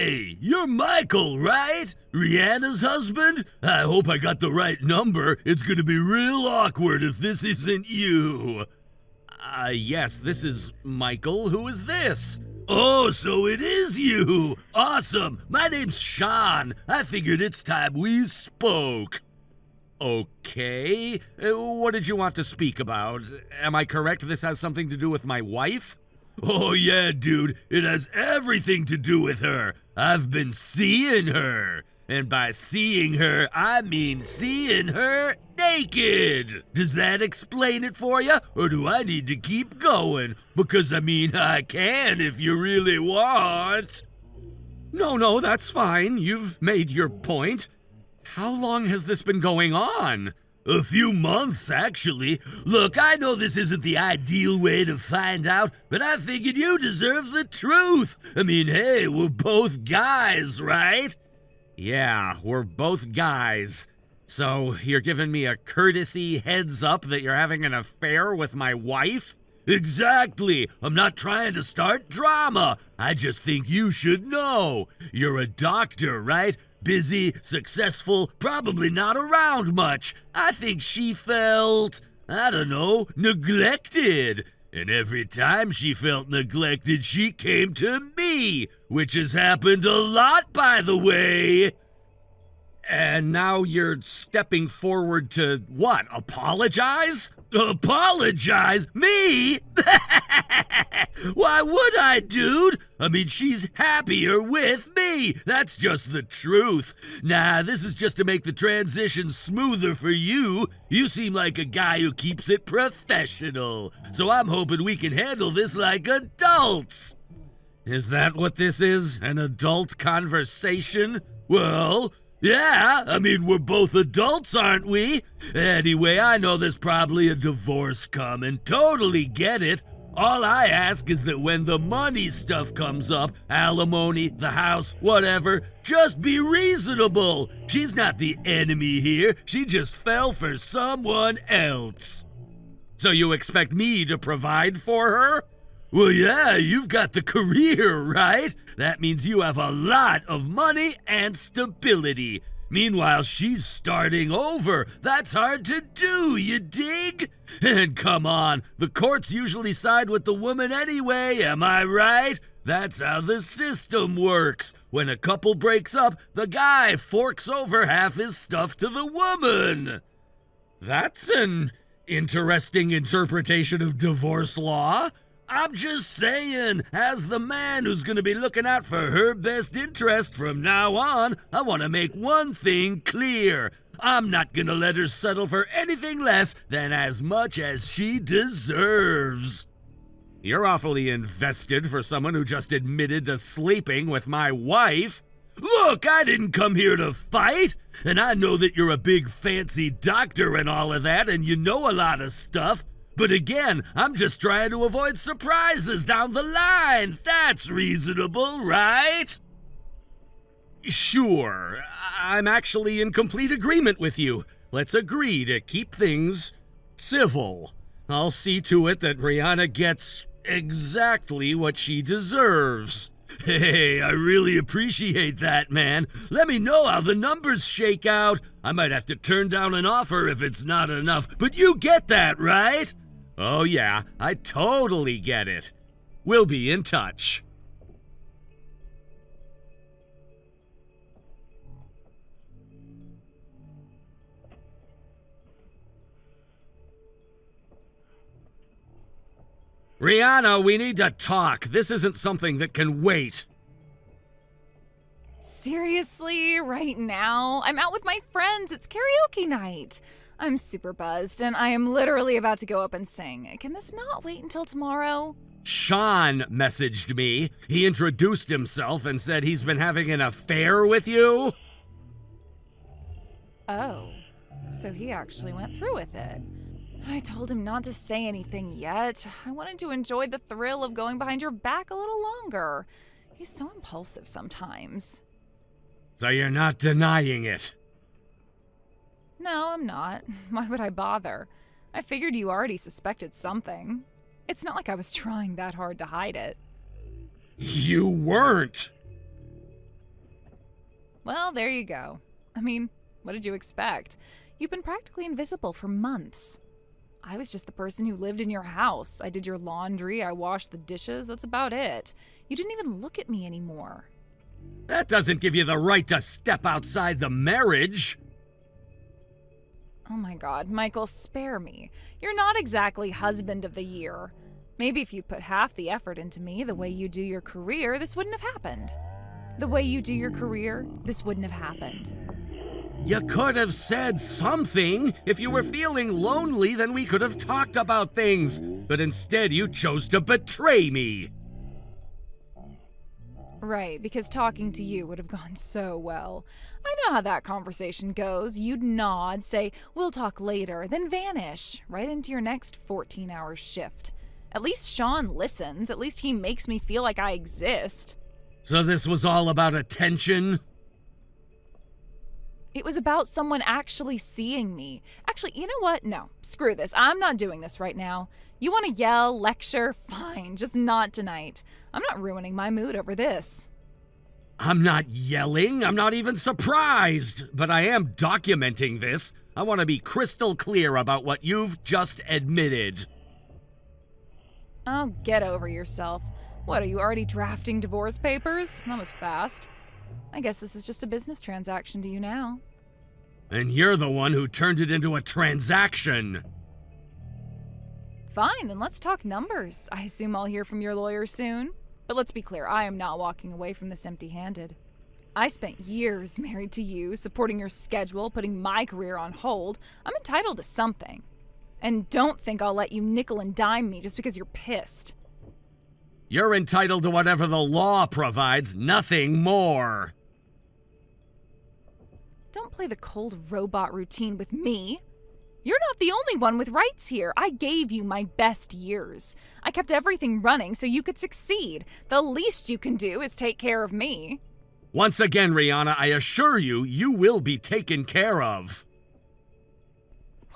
Hey, you're Michael, right? Rihanna's husband? I hope I got the right number. It's gonna be real awkward if this isn't you. Yes, this is Michael. Who is this? Oh, so it is you! Awesome! My name's Sean. I figured it's time we spoke. Okay. What did you want to speak about? Am I correct this has something to do with my wife? Oh yeah, dude. It has everything to do with her. I've been seeing her. And by seeing her, I mean seeing her naked. Does that explain it for you? Or do I need to keep going? Because, I can if you really want. No, that's fine. You've made your point. How long has this been going on? A few months, actually. Look, I know this isn't the ideal way to find out, but I figured you deserve the truth. Hey, we're both guys, right? Yeah, we're both guys. So you're giving me a courtesy heads up that you're having an affair with my wife? Exactly. I'm not trying to start drama. I just think you should know. You're a doctor, right? Busy, successful, probably not around much. I think she felt, neglected. And every time she felt neglected, she came to me, which has happened a lot, by the way. And now you're stepping forward to what, apologize? Apologize? Me? Why would I, dude? She's happier with me. That's just the truth. Nah, this is just to make the transition smoother for you. You seem like a guy who keeps it professional. So I'm hoping we can handle this like adults. Is that what this is? An adult conversation? Well, yeah, we're both adults, aren't we? Anyway, I know there's probably a divorce coming. Totally get it. All I ask is that when the money stuff comes up, alimony, the house, whatever, just be reasonable. She's not the enemy here. She just fell for someone else. So you expect me to provide for her? Well, yeah, you've got the career, right? That means you have a lot of money and stability. Meanwhile, she's starting over. That's hard to do, you dig? And come on, the courts usually side with the woman anyway, am I right? That's how the system works. When a couple breaks up, the guy forks over half his stuff to the woman. That's an interesting interpretation of divorce law. I'm just saying, as the man who's gonna be looking out for her best interest from now on, I want to make one thing clear. I'm not gonna let her settle for anything less than as much as she deserves. You're awfully invested for someone who just admitted to sleeping with my wife. Look, I didn't come here to fight, and I know that you're a big fancy doctor and all of that, and you know a lot of stuff. But again, I'm just trying to avoid surprises down the line. That's reasonable, right? Sure. I'm actually in complete agreement with you. Let's agree to keep things civil. I'll see to it that Rihanna gets exactly what she deserves. Hey, I really appreciate that, man. Let me know how the numbers shake out. I might have to turn down an offer if it's not enough, but you get that, right? Oh yeah, I totally get it. We'll be in touch. Rihanna, we need to talk. This isn't something that can wait. Seriously, right now? I'm out with my friends. It's karaoke night. I'm super buzzed, and I am literally about to go up and sing. Can this not wait until tomorrow? Sean messaged me. He introduced himself and said he's been having an affair with you. Oh, so he actually went through with it. I told him not to say anything yet. I wanted to enjoy the thrill of going behind your back a little longer. He's so impulsive sometimes. So you're not denying it? No, I'm not. Why would I bother? I figured you already suspected something. It's not like I was trying that hard to hide it. You weren't. Well, there you go. I mean, what did you expect? You've been practically invisible for months. I was just the person who lived in your house. I did your laundry, I washed the dishes, that's about it. You didn't even look at me anymore. That doesn't give you the right to step outside the marriage. Oh my god, Michael, spare me. You're not exactly husband of the year. Maybe if you'd put half the effort into me the way you do your career, this wouldn't have happened. The way you do your career, this wouldn't have happened. You could have said something. If you were feeling lonely, then we could have talked about things. But instead, you chose to betray me. Right, because talking to you would have gone so well. I know how that conversation goes. You'd nod, say, we'll talk later, then vanish right into your next 14-hour shift. At least Sean listens. At least he makes me feel like I exist. So this was all about attention? It was about someone actually seeing me. Actually, you know what? No, screw this. I'm not doing this right now. You want to yell, lecture? Fine, just not tonight. I'm not ruining my mood over this. I'm not yelling. I'm not even surprised. But I am documenting this. I want to be crystal clear about what you've just admitted. Oh, get over yourself. What, are you already drafting divorce papers? That was fast. I guess this is just a business transaction to you now. And you're the one who turned it into a transaction. Fine, then let's talk numbers. I assume I'll hear from your lawyer soon. But let's be clear, I am not walking away from this empty-handed. I spent years married to you, supporting your schedule, putting my career on hold. I'm entitled to something. And don't think I'll let you nickel and dime me just because you're pissed. You're entitled to whatever the law provides, nothing more. Don't play the cold robot routine with me. You're not the only one with rights here. I gave you my best years. I kept everything running so you could succeed. The least you can do is take care of me. Once again, Rihanna, I assure you, you will be taken care of.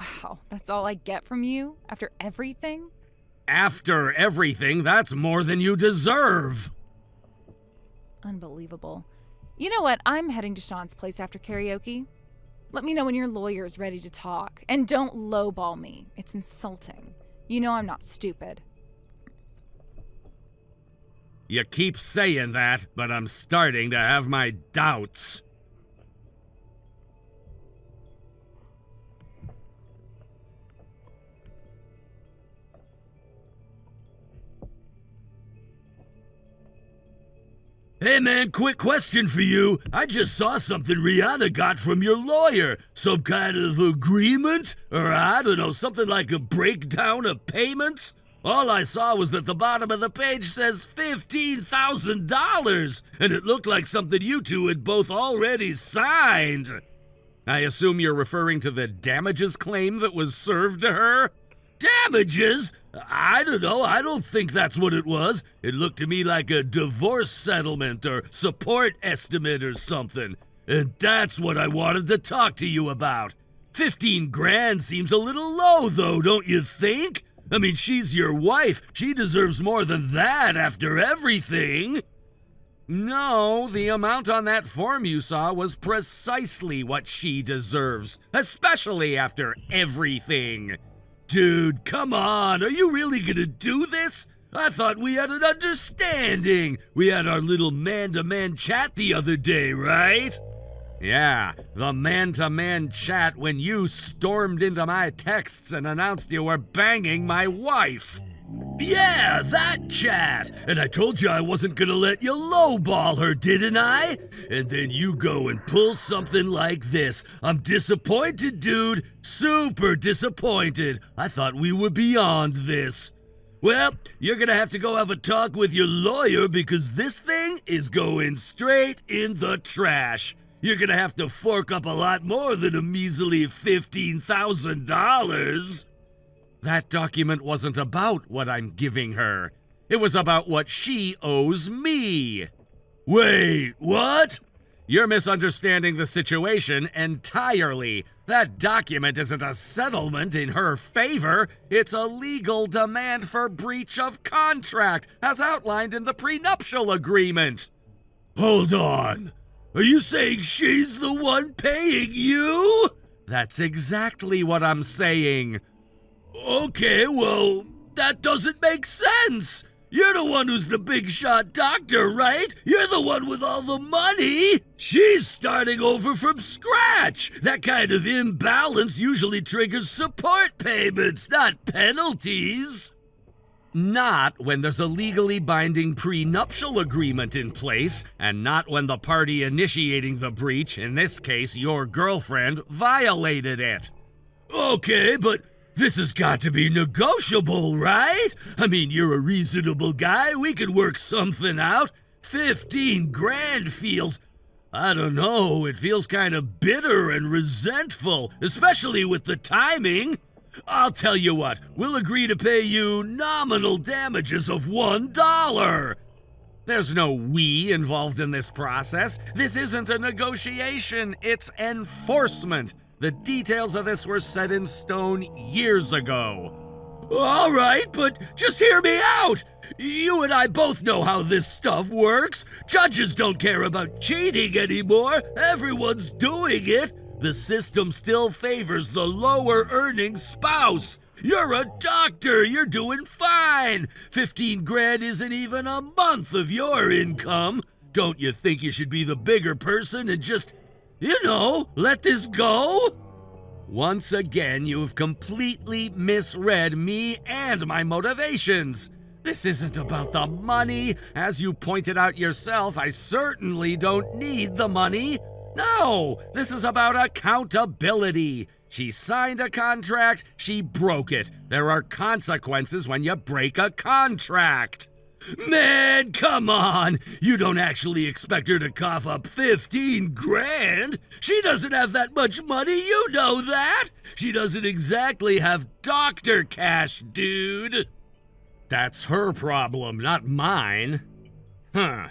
Wow, that's all I get from you? After everything? After everything, that's more than you deserve. Unbelievable. You know what? I'm heading to Sean's place after karaoke. Let me know when your lawyer is ready to talk. And don't lowball me. It's insulting. You know I'm not stupid. You keep saying that, but I'm starting to have my doubts. Hey man, quick question for you. I just saw something Rihanna got from your lawyer. Some kind of agreement? Or I don't know, something like a breakdown of payments? All I saw was that the bottom of the page says $15,000, and it looked like something you two had both already signed. I assume you're referring to the damages claim that was served to her? Damages? I don't know. I don't think that's what it was. It looked to me like a divorce settlement or support estimate or something. And that's what I wanted to talk to you about. 15 grand seems a little low, though, don't you think? I mean, she's your wife. She deserves more than that after everything. No, the amount on that form you saw was precisely what she deserves, especially after everything. Dude, come on, are you really gonna do this? I thought we had an understanding. We had our little man-to-man chat the other day, right? Yeah, the man-to-man chat when you stormed into my texts and announced you were banging my wife. Yeah, that chat! And I told you I wasn't gonna let you lowball her, didn't I? And then you go and pull something like this. I'm disappointed, dude. Super disappointed. I thought we were beyond this. Well, you're gonna have to go have a talk with your lawyer because this thing is going straight in the trash. You're gonna have to fork up a lot more than a measly $15,000. That document wasn't about what I'm giving her. It was about what she owes me. Wait, what? You're misunderstanding the situation entirely. That document isn't a settlement in her favor. It's a legal demand for breach of contract, as outlined in the prenuptial agreement. Hold on. Are you saying she's the one paying you? That's exactly what I'm saying. Okay, well, that doesn't make sense. You're the one who's the big shot doctor, right? You're the one with all the money. She's starting over from scratch. That kind of imbalance usually triggers support payments, not penalties. Not when there's a legally binding prenuptial agreement in place, and not when the party initiating the breach, in this case your girlfriend, violated it. Okay, but this has got to be negotiable, right? I mean, you're a reasonable guy. We could work something out. 15 grand feels, I don't know, it feels kind of bitter and resentful, especially with the timing. I'll tell you what, we'll agree to pay you nominal damages of $1. There's no we involved in this process. This isn't a negotiation, it's enforcement. The details of this were set in stone years ago. All right, but just hear me out. You and I both know how this stuff works. Judges don't care about cheating anymore. Everyone's doing it. The system still favors the lower earning spouse. You're a doctor. You're doing fine. 15 grand isn't even a month of your income. Don't you think you should be the bigger person and just, let this go? Once again, you've completely misread me and my motivations. This isn't about the money. As you pointed out yourself, I certainly don't need the money. No, this is about accountability. She signed a contract, she broke it. There are consequences when you break a contract. Man, come on! You don't actually expect her to cough up 15 grand? She doesn't have that much money, you know that! She doesn't exactly have doctor cash, dude! That's her problem, not mine. Huh.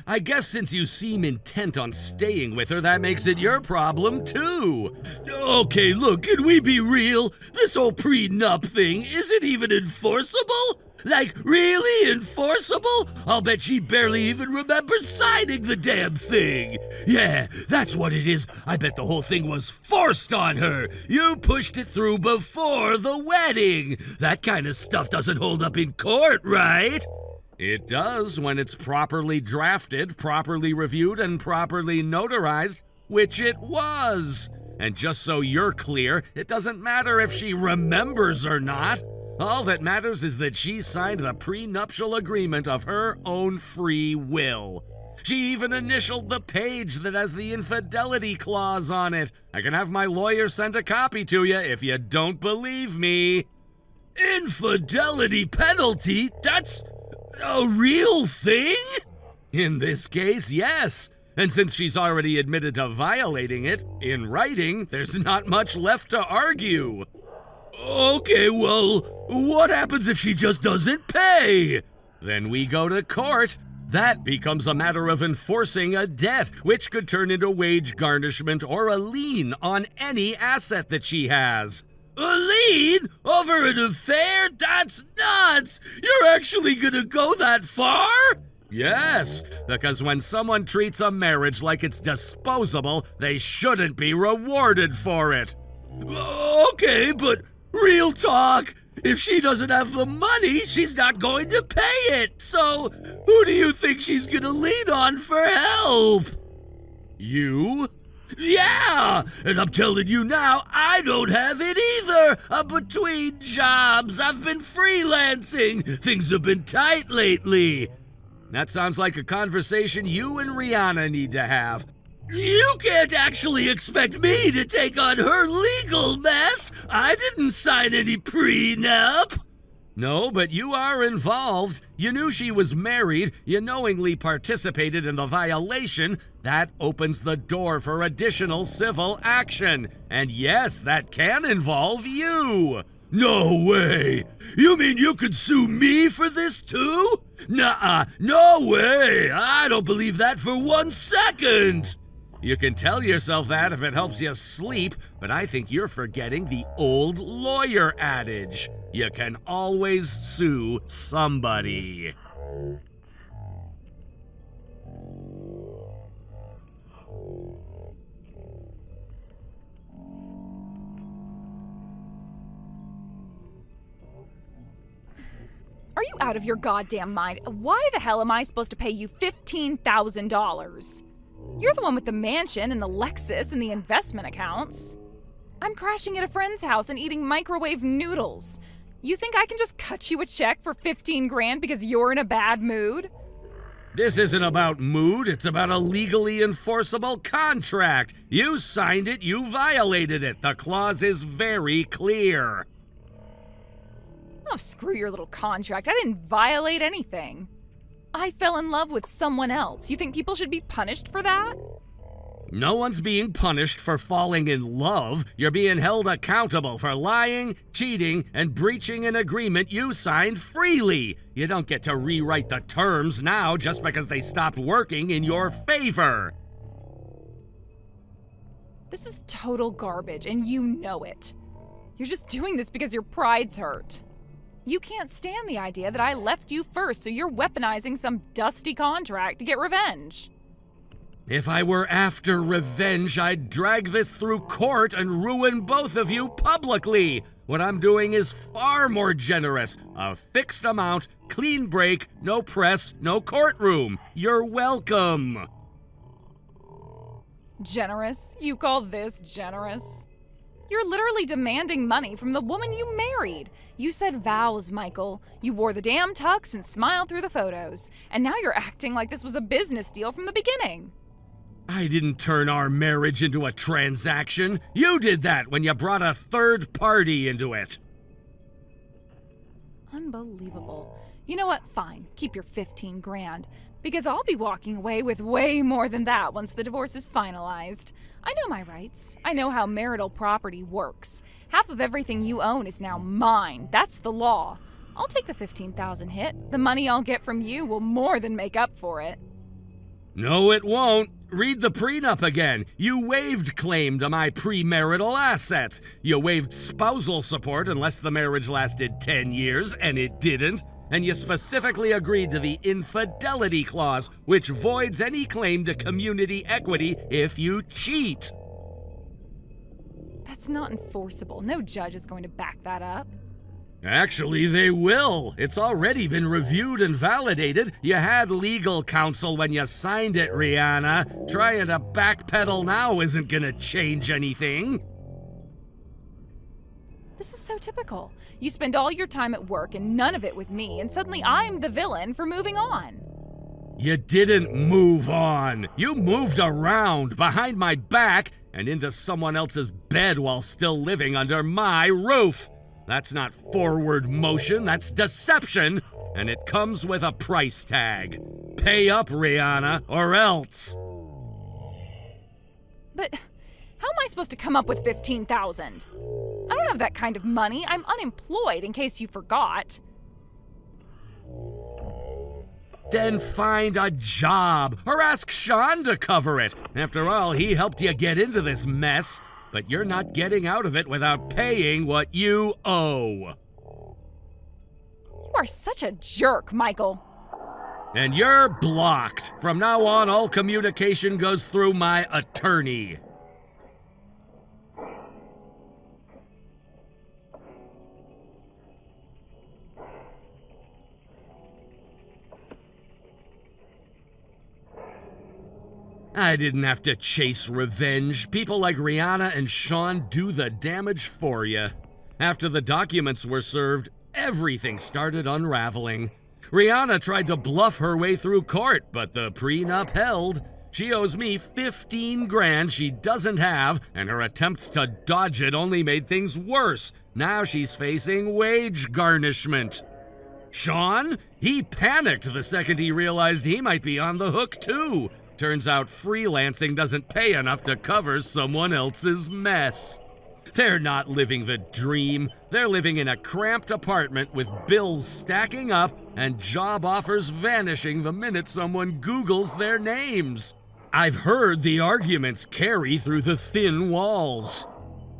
I guess since you seem intent on staying with her, that makes it your problem, too. Okay, look, can we be real? This whole prenup thing isn't even enforceable? Like, really enforceable? I'll bet she barely even remembers signing the damn thing. Yeah, that's what it is. I bet the whole thing was forced on her. You pushed it through before the wedding. That kind of stuff doesn't hold up in court, right? It does when it's properly drafted, properly reviewed, and properly notarized, which it was. And just so you're clear, it doesn't matter if she remembers or not. All that matters is that she signed the prenuptial agreement of her own free will. She even initialed the page that has the infidelity clause on it. I can have my lawyer send a copy to you if you don't believe me. Infidelity penalty? That's a real thing? In this case, yes. And since she's already admitted to violating it, in writing, there's not much left to argue. Okay, well, what happens if she just doesn't pay? Then we go to court. That becomes a matter of enforcing a debt, which could turn into wage garnishment or a lien on any asset that she has. A lien? Over an affair? That's nuts! You're actually gonna go that far? Yes, because when someone treats a marriage like it's disposable, they shouldn't be rewarded for it. Okay, but real talk, if she doesn't have the money, she's not going to pay it. So, who do you think she's gonna lean on for help? You? Yeah, and I'm telling you now, I don't have it either. I'm between jobs. I've been freelancing. Things have been tight lately. That sounds like a conversation you and Rihanna need to have. You can't actually expect me to take on her legal mess. I didn't sign any prenup. No, but you are involved. You knew she was married. You knowingly participated in the violation. That opens the door for additional civil action. And yes, that can involve you. No way! You mean you could sue me for this too? Nuh-uh, no way! I don't believe that for 1 second! You can tell yourself that if it helps you sleep, but I think you're forgetting the old lawyer adage. You can always sue somebody. out of your goddamn mind? Why the hell am I supposed to pay you $15,000? You're the one with the mansion and the Lexus and the investment accounts. I'm crashing at a friend's house and eating microwave noodles. You think I can just cut you a check for 15 grand because you're in a bad mood? This isn't about mood, it's about a legally enforceable contract. You signed it, you violated it. The clause is very clear. Oh, screw your little contract. I didn't violate anything. I fell in love with someone else. You think people should be punished for that? No one's being punished for falling in love. You're being held accountable for lying, cheating, and breaching an agreement you signed freely. You don't get to rewrite the terms now just because they stopped working in your favor. This is total garbage, and you know it. You're just doing this because your pride's hurt. You can't stand the idea that I left you first, so you're weaponizing some dusty contract to get revenge. If I were after revenge, I'd drag this through court and ruin both of you publicly. What I'm doing is far more generous. A fixed amount, clean break, no press, no courtroom. You're welcome. Generous? You call this generous? You're literally demanding money from the woman you married. You said vows, Michael. You wore the damn tux and smiled through the photos. And now you're acting like this was a business deal from the beginning. I didn't turn our marriage into a transaction. You did that when you brought a third party into it. Unbelievable. You know what? Fine. Keep your 15 grand. Because I'll be walking away with way more than that once the divorce is finalized. I know my rights. I know how marital property works. Half of everything you own is now mine. That's the law. I'll take the 15,000 hit. The money I'll get from you will more than make up for it. No, it won't. Read the prenup again. You waived claim to my premarital assets. You waived spousal support unless the marriage lasted 10 years, and it didn't. And you specifically agreed to the infidelity clause, which voids any claim to community equity if you cheat. That's not enforceable. No judge is going to back that up. Actually, they will. It's already been reviewed and validated. You had legal counsel when you signed it, Rihanna. Trying to backpedal now isn't gonna change anything. This is so typical. You spend all your time at work and none of it with me, and suddenly I'm the villain for moving on. You didn't move on. You moved around behind my back and into someone else's bed while still living under my roof. That's not forward motion, that's deception, and it comes with a price tag. Pay up, Rihanna, or else. But how am I supposed to come up with 15,000? I don't have that kind of money. I'm unemployed, in case you forgot. Then find a job, or ask Sean to cover it. After all, he helped you get into this mess. But you're not getting out of it without paying what you owe. You are such a jerk, Michael. And you're blocked. From now on, all communication goes through my attorney. I didn't have to chase revenge. People like Rihanna and Sean do the damage for you. After the documents were served, everything started unraveling. Rihanna tried to bluff her way through court, but the prenup held. She owes me 15 grand she doesn't have, and her attempts to dodge it only made things worse. Now she's facing wage garnishment. Sean? He panicked the second he realized he might be on the hook too. Turns out freelancing doesn't pay enough to cover someone else's mess. They're not living the dream. They're living in a cramped apartment with bills stacking up and job offers vanishing the minute someone Googles their names. I've heard the arguments carry through the thin walls.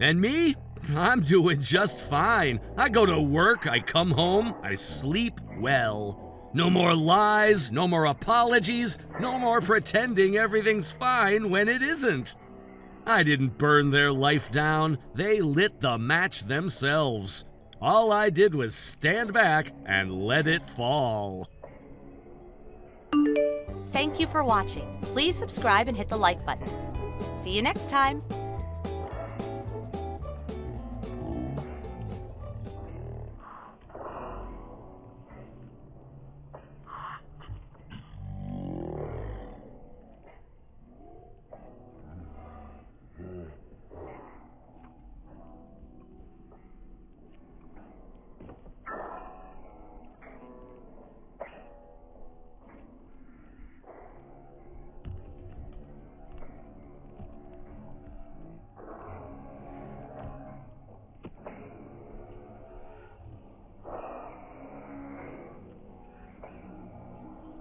And me? I'm doing just fine. I go to work, I come home, I sleep well. No more lies, no more apologies, no more pretending everything's fine when it isn't. I didn't burn their life down, they lit the match themselves. All I did was stand back and let it fall. Thank you for watching. Please subscribe and hit the like button. See you next time.